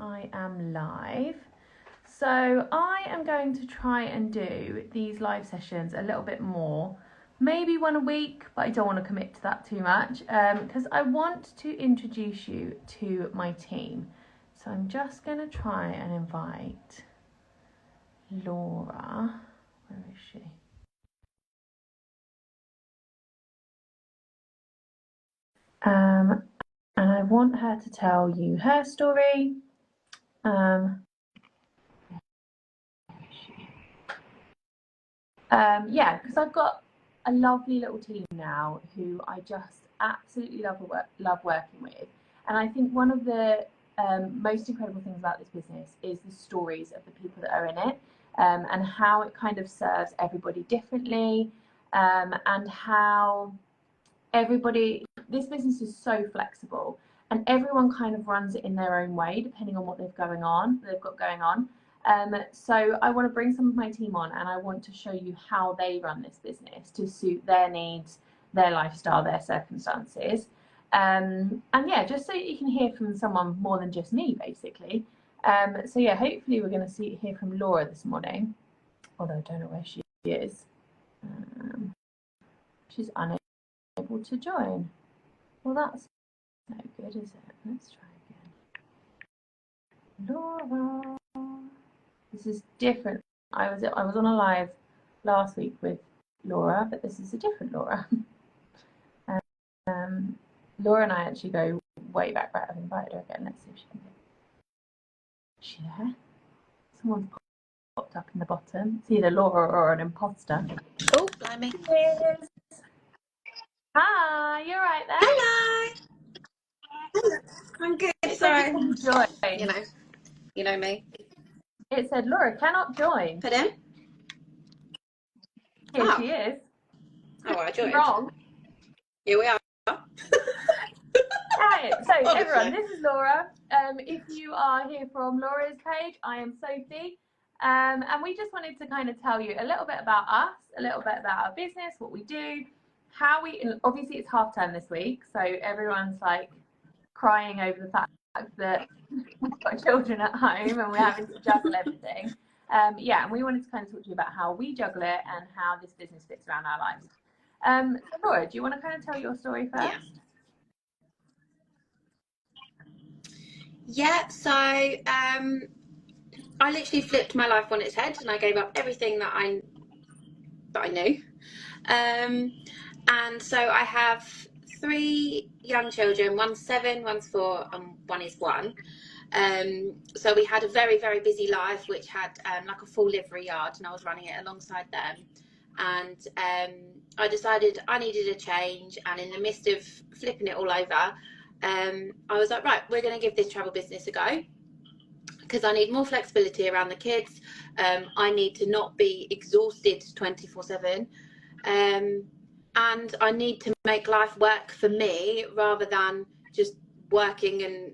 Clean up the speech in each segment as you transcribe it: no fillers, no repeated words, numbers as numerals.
I am live. So I am going to try and do these live sessions a little bit more, maybe one a week, but I don't want to commit to that too much because I want to introduce you to my team. So I'm just going to try and invite Laura. Where is she? And I want her to tell you her story. Yeah, because I've got a lovely little team now who I just absolutely love working with. And I think one of the most incredible things about this business is the stories of the people that are in it, and how it kind of serves everybody differently, and how this business is so flexible and everyone kind of runs it in their own way depending on what they've got going on. So I want to bring some of my team on and I want to show you how they run this business to suit their needs, their lifestyle, their circumstances. And yeah, just so you can hear from someone more than just me, basically. So yeah, hopefully we're going to hear from Laura this morning, although I don't know where she is. She's unable to join. Well, that's no good, is it? Let's try again. Laura. This is different. I was on a live last week with Laura, but this is a different Laura. Laura and I actually go way back. Right, I've invited her again. Let's see if she can get. Is she there? Someone's popped up in the bottom. It's either Laura or an imposter. Oh, blimey. Cheers. Hi, you're right there. Hello. I'm good. Sorry. Join. You know me. It said Laura cannot join. Put in. Here she is. Oh, I joined. Wrong. Here we are. Right, so everyone, this is Laura. If you are here from Laura's page, I am Sophie. And we just wanted to kind of tell you a little bit about us, a little bit about our business, what we do, obviously it's half term this week, so everyone's like crying over the fact that we've got children at home and we're having to juggle everything. Yeah, and we wanted to kind of talk to you about how we juggle it and how this business fits around our lives. So Laura, do you want to kind of tell your story first? Yeah, so I literally flipped my life on its head and I gave up everything that I knew. And so I have 3 young children, one's 7, one's 4, and one is 1. So we had a very, very busy life, which had like a full livery yard, and I was running it alongside them. And I decided I needed a change, and in the midst of flipping it all over, I was like, right, we're going to give this travel business a go, because I need more flexibility around the kids. I need to not be exhausted 24/7. And I need to make life work for me rather than just working and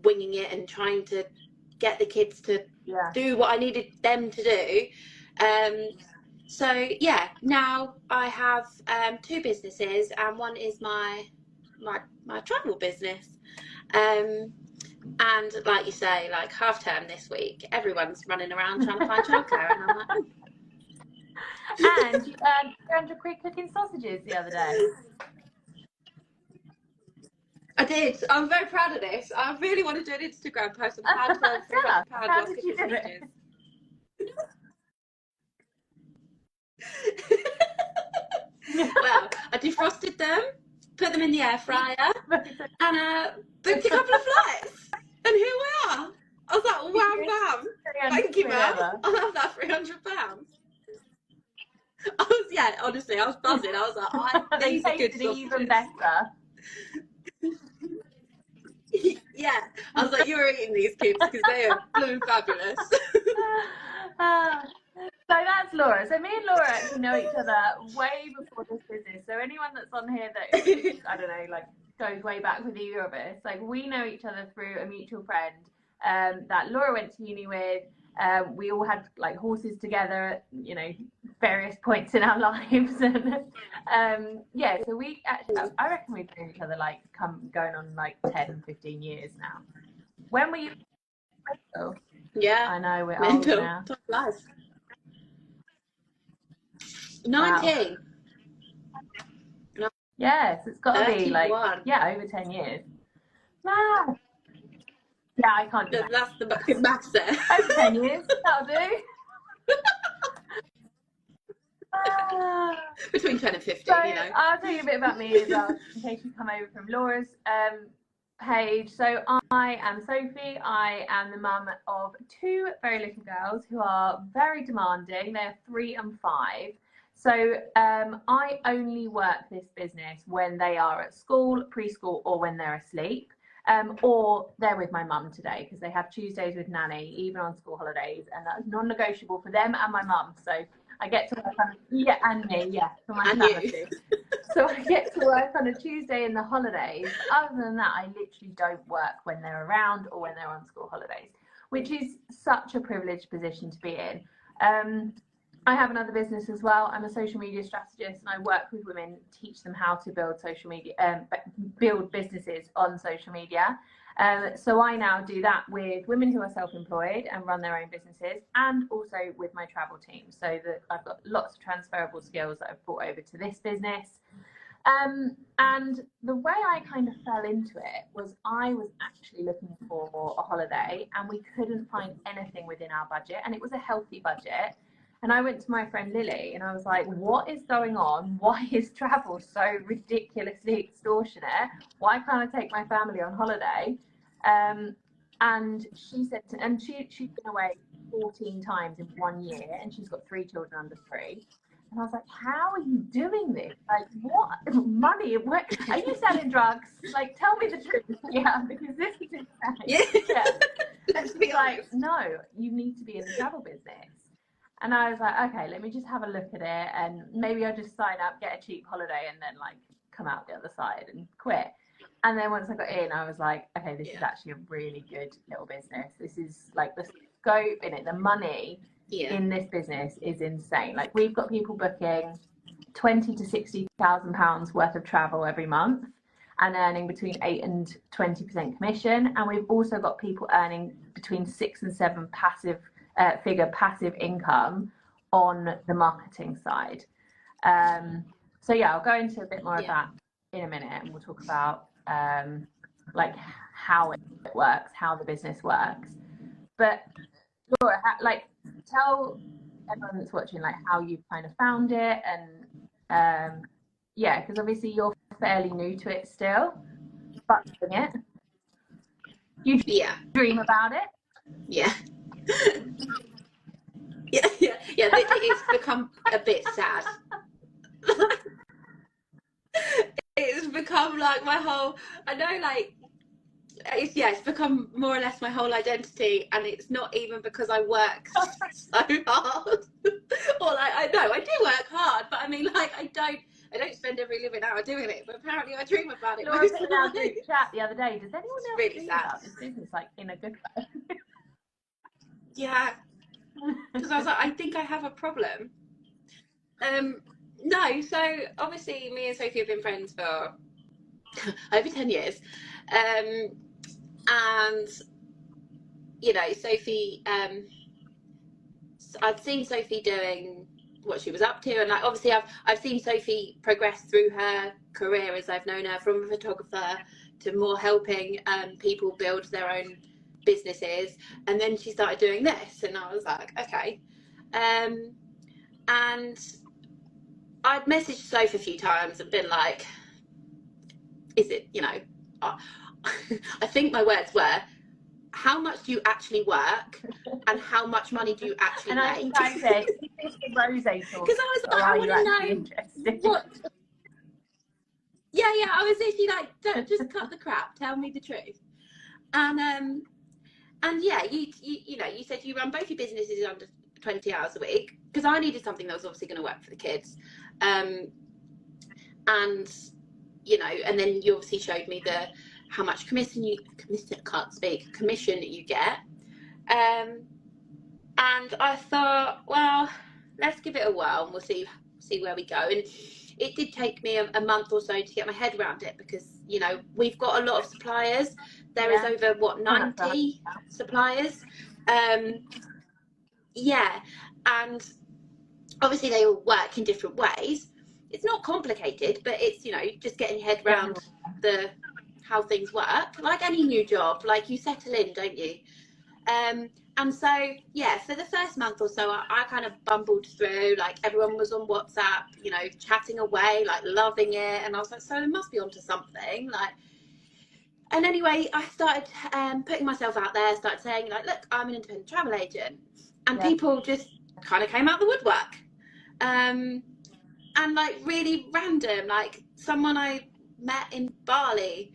winging it and trying to get the kids to do what I needed them to do. So yeah, now I have 2 businesses, and one is my travel business. And like you say, like half term this week, everyone's running around trying to find childcare, and I'm like, oh. And you earned 300 quid cooking sausages the other day. I did. I'm very proud of this. I really want to do an Instagram post on how to earn £300 whilst cooking sausages. Well, I defrosted them, put them in the air fryer, and booked a couple of flights. And here we are. I was like, wham bam. Thank you, Mum. I'll have that £300. Honestly, I was buzzing. I was like, these are good sausages. Even better. Yeah, I was like, you're eating these kids because they are blooming fabulous. So that's Laura. So me and Laura actually know each other way before this business. So anyone that's on here that I don't know, like goes way back with either of us, like we know each other through a mutual friend that Laura went to uni with. We all had like horses together at, various points in our lives. And yeah, so we actually, I reckon we've known each other like going on like 10, 15 years now. When were you Oh, Yeah, I know, we're old mental. now. Top life. Wow. 19. Yes, it's got to be like, 31. yeah, over 10 years. Wow. Yeah, I can't do That's that. the good maths there. Over 10 years, that'll do. Ah. Between 10 and So 15, you know. I'll tell you a bit about me as well, in case you come over from Laura's page. So I am Sophie. I am the mum of two very little girls who are very demanding. They're 3 and 5. So I only work this business when they are at school, preschool, or when they're asleep. Or they're with my mum today because they have Tuesdays with nanny, even on school holidays, and that's non-negotiable for them and my mum. So I get to work on, yeah, and me, yeah, for my And sanity. So I get to work on a Tuesday in the holidays. Other than that, I literally don't work when they're around or when they're on school holidays, which is such a privileged position to be in. I have another business as well. I'm a social media strategist, and I work with women, teach them how to build social media, build businesses on social media. So I now do that with women who are self-employed and run their own businesses, and also with my travel team. So that I've got lots of transferable skills that I've brought over to this business. And the way I kind of fell into it was I was actually looking for a holiday, and we couldn't find anything within our budget, and it was a healthy budget. And I went to my friend Lily and I was like, what is going on? Why is travel so ridiculously extortionate? Why can't I take my family on holiday? And she said, and she's been away 14 times in 1 year, and she's got 3 children under 3. And I was like, how are you doing this? Like, what money? What, are you selling drugs? Like, tell me the truth. Yeah, because this is insane. Yeah. Yeah. Let's And be she's honest. like, no, you need to be in the travel business. And I was like, okay, let me just have a look at it, and maybe I'll just sign up, get a cheap holiday, and then like come out the other side and quit. And then once I got in, I was like, okay, this is actually a really good little business. This is like the scope in it, the money in this business is insane. Like, we've got people booking 20 to 60,000 pounds worth of travel every month and earning between 8 and 20% commission. And we've also got people earning between 6 and 7 figure passive income on the marketing side. So yeah, I'll go into a bit more of that in a minute, and we'll talk about like how it works, how the business works. But Laura, like, tell everyone that's watching like how you kind of found it, and yeah, because obviously you're fairly new to it still, but doing it, you dream about it. Yeah. It's become a bit sad. It's become like my whole, I know, like, it's become more or less my whole identity, and it's not even because I work so hard. Or like, I know I do work hard, but I mean, like, I don't spend every living hour doing it, but apparently I dream about it. Laura put in our group chat the other day, does anyone else really dream sad about this business, like, in a good way? Yeah, because I was like, I think I have a problem. No, so obviously me and Sophie have been friends for over 10 years. And, you know, Sophie, I'd seen Sophie doing what she was up to, and like, obviously I've seen Sophie progress through her career as I've known her, from a photographer to more helping people build their own businesses. And then she started doing this, and I was like, okay. And I'd messaged Sophie a few times and been like, is it, you know, I think my words were, how much do you actually work, and how much money do you actually and make? I think I said, is this the rose talk? Because I was like, I want to know what. Yeah, I was literally like, don't just cut the crap, tell me the truth. And yeah, you know, you said you run both your businesses under 20 hours a week, because I needed something that was obviously going to work for the kids. And you know, and then you obviously showed me how much commission you get. And I thought, well, let's give it a whirl and we'll see where we go. And it did take me a month or so to get my head around it, because, you know, we've got a lot of suppliers, there is over what, 90 suppliers. Yeah, and obviously they all work in different ways. It's not complicated, but it's, you know, just getting your head around how things work. Like any new job, like you settle in, don't you? And so, yeah, for the first month or so, I kind of bumbled through. Like, everyone was on WhatsApp, you know, chatting away, like loving it. And I was like, so they must be onto something. Like, and anyway, I started putting myself out there, started saying, like, look, I'm an independent travel agent. And people just kind of came out the woodwork. And like really random, like someone I met in Bali,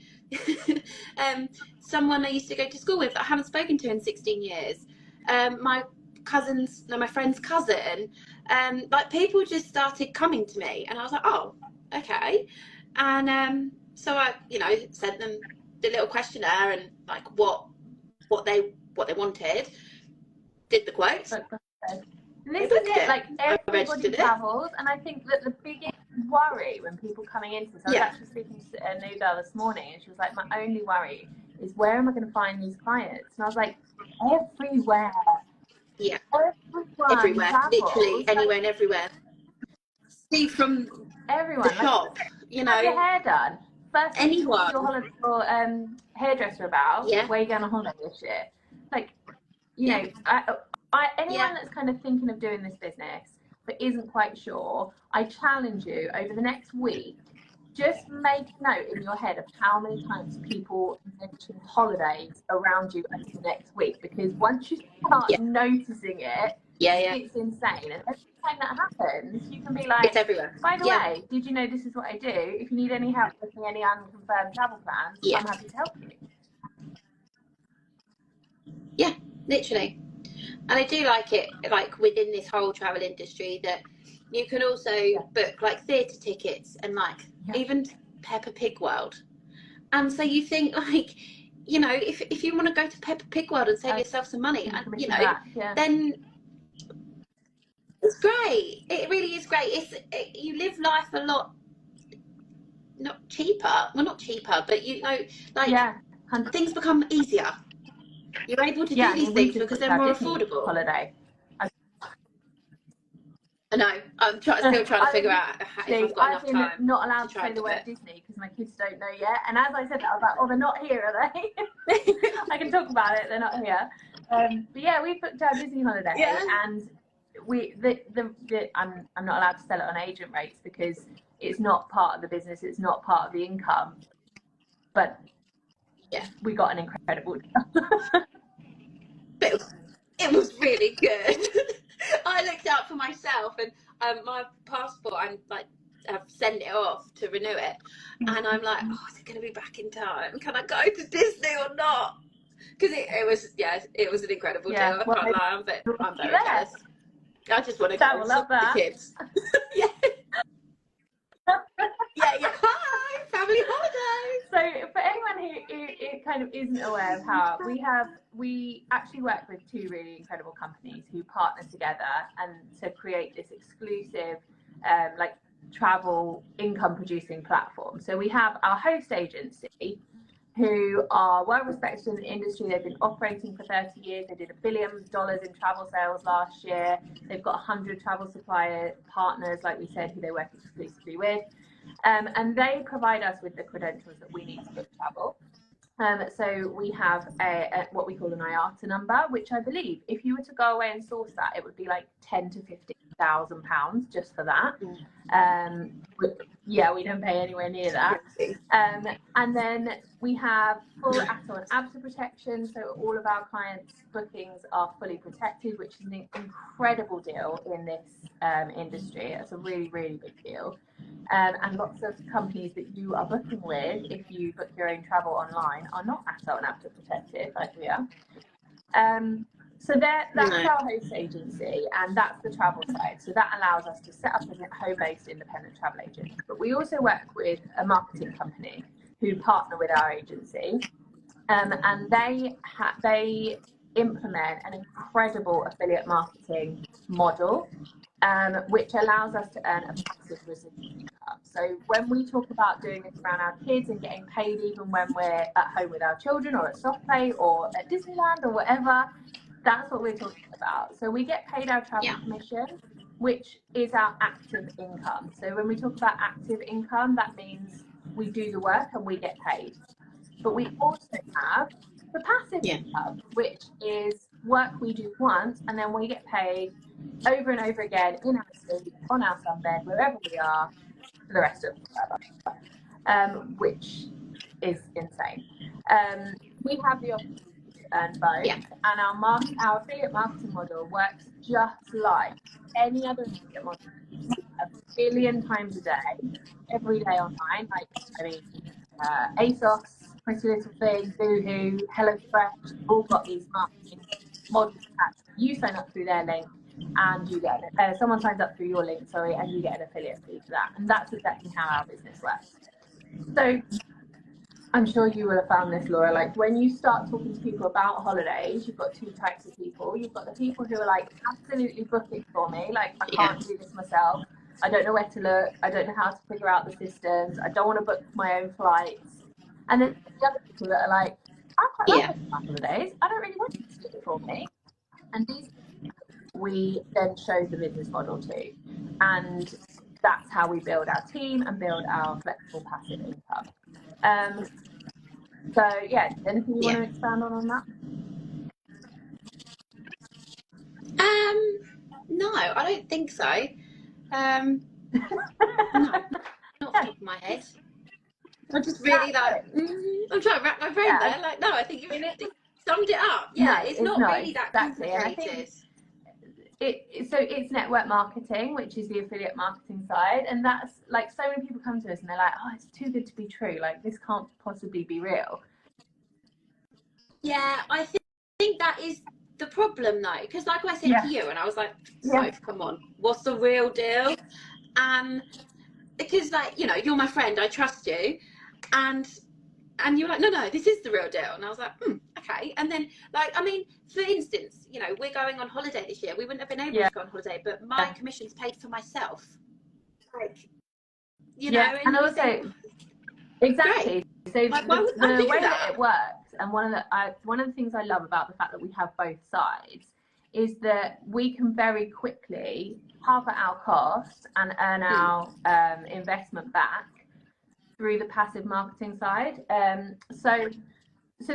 someone I used to go to school with that I haven't spoken to in 16 years, my friend's cousin, like people just started coming to me, and I was like, oh, okay. And so I, you know, sent them the little questionnaire and like what they wanted, did the quotes. And this is it, like everybody travels, and I think that the biggest worry when people coming into this, I was actually speaking to a new girl this morning, and she was like, my only worry is where am I going to find these clients? And I was like, everywhere. Yeah, everywhere, literally anywhere and everywhere. See, from everyone, the shop, like, you know, have your hair done. First, anyone. Your holiday or hairdresser about where you going on holiday this year? Like, you know, anyone that's kind of thinking of doing this business but isn't quite sure, I challenge you over the next week, just make a note in your head of how many times people mention holidays around you over the next week, because once you start noticing it, it's insane. And every time that happens, you can be like, it's everywhere. By the way, did you know this is what I do? If you need any help booking any unconfirmed travel plans, I'm happy to help you. Yeah, literally. And I do like it, like within this whole travel industry, that you can also book like theatre tickets and like even Peppa Pig World. And so you think, like, you know, if you want to go to Peppa Pig World and save yourself some money, and you know, then it's great. It really is great. You live life a lot, not cheaper. Well, not cheaper, but you know, like things become easier. You're able to do these things because they're more affordable. Holiday. I know. I'm still trying to figure out if I've got enough time. I'm not allowed to say the word Disney because my kids don't know yet. And as I said that, I was like, oh, they're not here, are they? I can talk about it. They're not here. But yeah, we booked our Disney holiday, and I'm not allowed to sell it on agent rates because it's not part of the business. It's not part of the income. But we got an incredible deal. It was really good. I looked out for myself, and my passport, I'm like, I've sent it off to renew it, and I'm like, oh, is it going to be back in time? Can I go to Disney or not? Because it was an incredible deal. I can't lie, I'm very jealous. I just want to go with the kids. Hi, family holidays. So for anyone who kind of isn't aware of how we actually work with two really incredible companies who partner together and to create this exclusive like travel income producing platform. So we have our host agency, who are well respected in the industry. They've been operating for 30 years. They did $1 billion in travel sales last year. They've got 100 travel supplier partners, like we said, who they work exclusively with. And they provide us with the credentials that we need to book travel. So we have a what we call an IATA number, which I believe if you were to go away and source that, it would be like £10,000 to £15,000 just for that. We don't pay anywhere near that. And then we have full ATO and ABSA protection, so all of our clients' bookings are fully protected, which is an incredible deal in this industry. It's a really, really big deal. And lots of companies that you are booking with, if you book your own travel online, are not ATO and ABSA protected like we are. So that's our host agency, and that's the travel side. So that allows us to set up a home-based independent travel agent. But we also work with a marketing company who partner with our agency, and they implement an incredible affiliate marketing model, which allows us to earn a massive residual income. income. So when we talk about doing this around our kids and getting paid even when we're at home with our children or at soft play or at Disneyland or whatever, that's what we're talking about. So we get paid our travel commission, which is our active income. So when we talk about active income, that means we do the work and we get paid. But we also have the passive income, which is work we do once and then we get paid over and over again in our sleep, on our sunbed, wherever we are, for the rest of forever, which is insane. We have the opportunity to earn both, and our affiliate marketing model works just like any other affiliate model. 1 billion times a day, every day online. Like, I mean, ASOS, Pretty Little Thing, Boohoo, HelloFresh, all got these marketing models attached. You sign up through their link and you get someone signs up through your link, sorry, and you get an affiliate fee for that. And that's exactly how our business works. So I'm sure you will have found this, Laura, like when you start talking to people about holidays, you've got two types of people. You've got the people who are like, absolutely book it for me, like I can't do this myself, I don't know where to look, I don't know how to figure out the systems, I don't want to book my own flights. And then the other people that are like, I quite like my holidays, I don't really want you to do it for me. And these we then show the business model to, and that's how we build our team and build our flexible passive income. So yeah, anything you want to expand on that? No, I don't think so. No, not off the top of my head. I'm just really like, I'm trying to wrap my brain there. Like, no, I think you really summed it up. Yeah, no, it's not really that complicated. So it's network marketing, which is the affiliate marketing side, and that's like, so many people come to us and they're like, oh, it's too good to be true, like this can't possibly be real. Yeah, I think that is the problem though, because like I said to you, and I was like, Soph, come on, what's the real deal? And because, like, you know, you're my friend, I trust you, and you were like, no, this is the real deal. And I was like, okay. And then, like, I mean, for instance, you know, we're going on holiday this year. We wouldn't have been able to go on holiday, but my commission's paid for myself. Like, you know, and also, think, exactly. Great. So like, the way that it works, and one of the things I love about the fact that we have both sides is that we can very quickly cover our costs and earn our investment back through the passive marketing side. So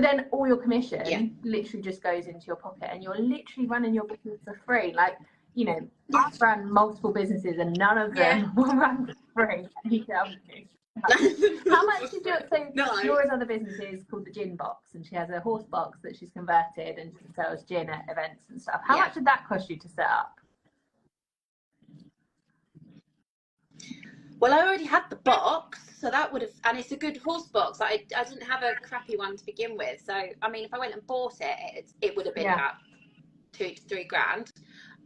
then all your commission literally just goes into your pocket, and you're literally running your business for free. Like, you know, I've run multiple businesses and none of them will run for free. You tell me. How much did your, so Laura's other business is called the Gin Box, and she has a horse box that she's converted and she sells gin at events and stuff. How much did that cost you to set up? Well, I already had the box, so that would have, and it's a good horse box. I didn't have a crappy one to begin with, so I mean, if I went and bought it, it would have been about £2 to £3 grand.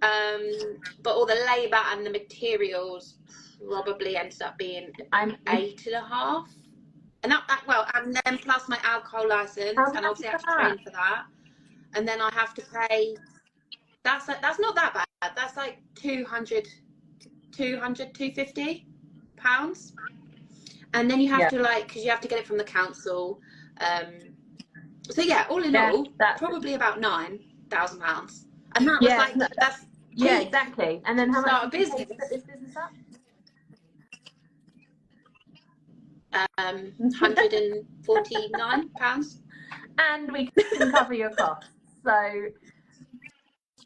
But all the labour and the materials probably ended up being 8.5, and that well, and then plus my alcohol license, and obviously I have to train for that, and then I have to pay. That's not that bad. That's like 250 pounds, and then you have to, like, because you have to get it from the council. So yeah, all in all, that's probably about £9,000, and that was like that's exactly. And then how much did you pay to set this business up? £149, and we can cover your costs. So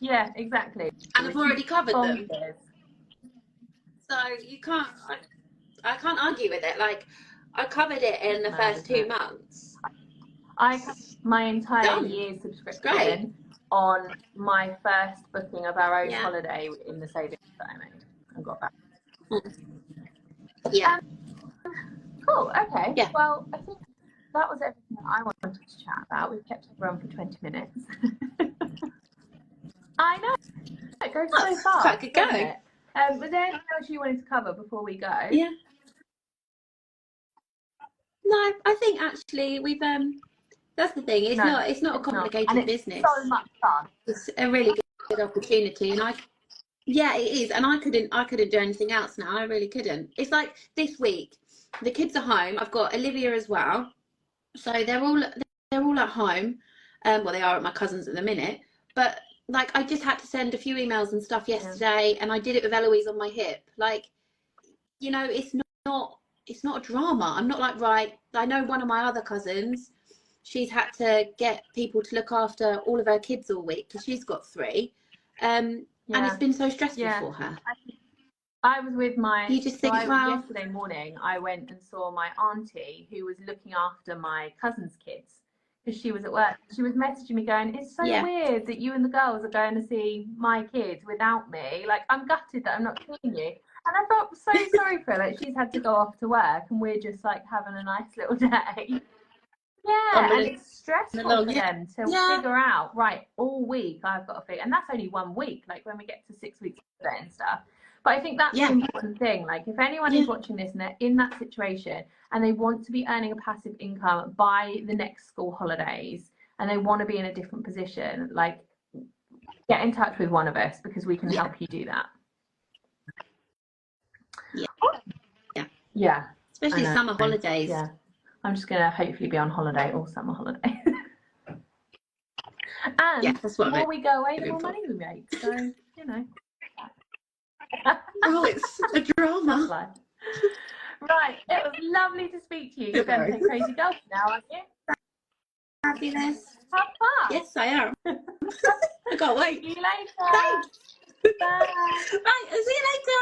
yeah, exactly. And I've already covered them. So you can't. I can't argue with it. Like, I covered it in the first 2 months. I have my entire year's subscription on my first booking of our own holiday in the savings that I made and got back. Cool. Okay. Yeah. Well, I think that was everything that I wanted to chat about. We've kept everyone for 20 minutes. I know. It goes so fast. Quite good going. Was there anything else you wanted to cover before we go? Yeah. No, I think actually we've that's the thing. It's not a complicated business. It's so much fun. It's a really good opportunity, and Yeah, it is, and I couldn't do anything else now. I really couldn't. It's like this week, the kids are home. I've got Olivia as well, so they're all at home. Well, they are at my cousin's at the minute, but like I just had to send a few emails and stuff Yeah. yesterday, and I did it with Eloise on my hip. Like, it's not a drama. I'm not like, right. I know one of my other cousins, she's had to get people to look after all of her kids all week because she's got three, and it's Yeah. been so stressful Yeah. for her. I was with You just think, well, yesterday morning, I went and saw my auntie who was looking after my cousin's kids because she was at work. She was messaging me going, it's so yeah, weird that you and the girls are going to see my kids without me. Like, I'm gutted that I'm not seeing you. And I felt so sorry for her. Like, she's had to go off to work and we're just like having a nice little day. Yeah, and bumbling it's stressful along. for Yeah, them to yeah, figure out, right, all week I've got to figure, and that's only 1 week, like when we get to 6 weeks and stuff. But I think that's the yeah, important thing. Like, if anyone yeah, is watching this and they're in that situation and they want to be earning a passive income by the next school holidays and they want to be in a different position, like, get in touch with one of us because we can yeah, help you do that. yeah, yeah. Yeah, I Especially know. summer holidays. Yeah, I'm just going to hopefully be on holiday all summer holiday. Yeah, And that's the what more I'm we go away, the hoping more for. money we make. So, you know, Oh, it's a that's drama. life. Right, it was lovely to speak to you. You're going to Sorry. play crazy golf now, aren't you? Fabulous. Have fun. Yes, I am. I can't wait. See you later. Thanks. Bye. Right, I'll see you later.